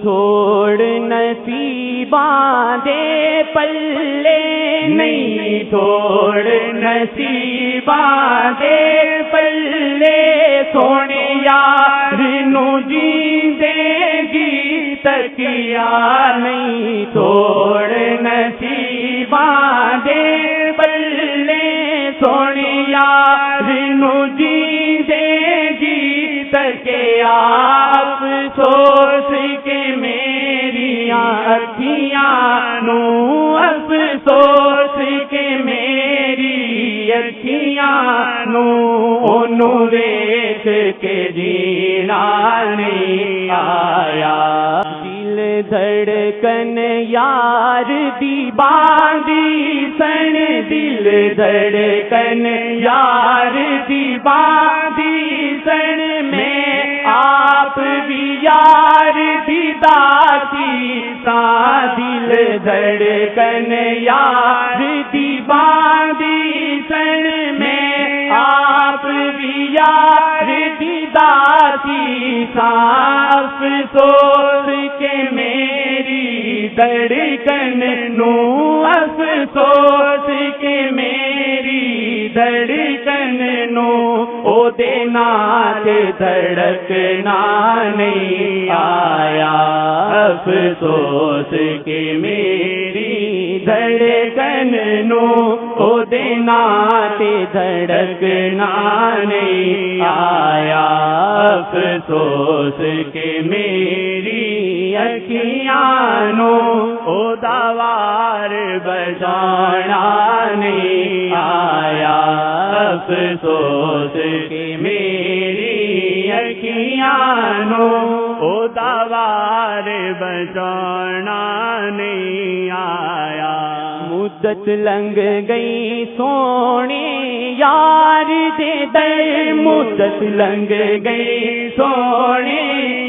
چھوڑ نصیباں دے پلے، نہیں چھوڑ نصیباں دے پلے، سونے یار نو جیندے جی تکیا، نہیں چھوڑ نصیباں دے پلے، سونے یار نو جیندے جی تکیا، افسوس کے میری اکھیاں نو، افسوس کے میری اکھیاں نو، اونوں ویکھ کے جینا نہیں آیا، دل دھڑکن یار دی باندھی سن، دل دھڑکن یار دی باندھی سن، میں آپ بھی یار دی داسی سا، دل دھڑکن یار دی باندھی سن، میں آپ بھی یار دی داسی سا، افسوس کے میری دھڑکن نو، افسوس کے میری دھڑکن نو، او دے نال دھڑکنا نہیں آیا، افسوس کے میری دھڑکن نو، او دے نال دھڑکنا نہیں آیا، افسوس کے میری اکھیاں نو، او دوار بجانا نہیں آیا، افسوس کے میری اکھیاں نو، او دوار بجانا نہیں آیا، مدت لنگ گئی سونے یار دے در، مدت لنگ گئی سونے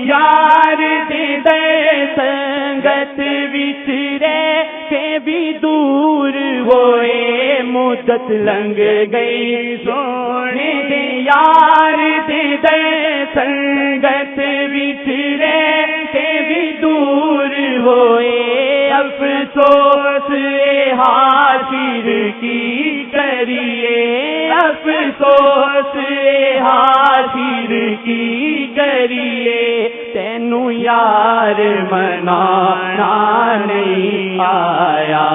یار دے در، سنگت وچ رہ کے بھی دور ہوئے، مدت لنگ گئی سونے دے یار دے در، سنگت وچ رہ کے بھی دور ہوئے، افسوس حاشر کی کریے، افسوس حاشر کی کریے، تینوں یار منانا نہیں آیا۔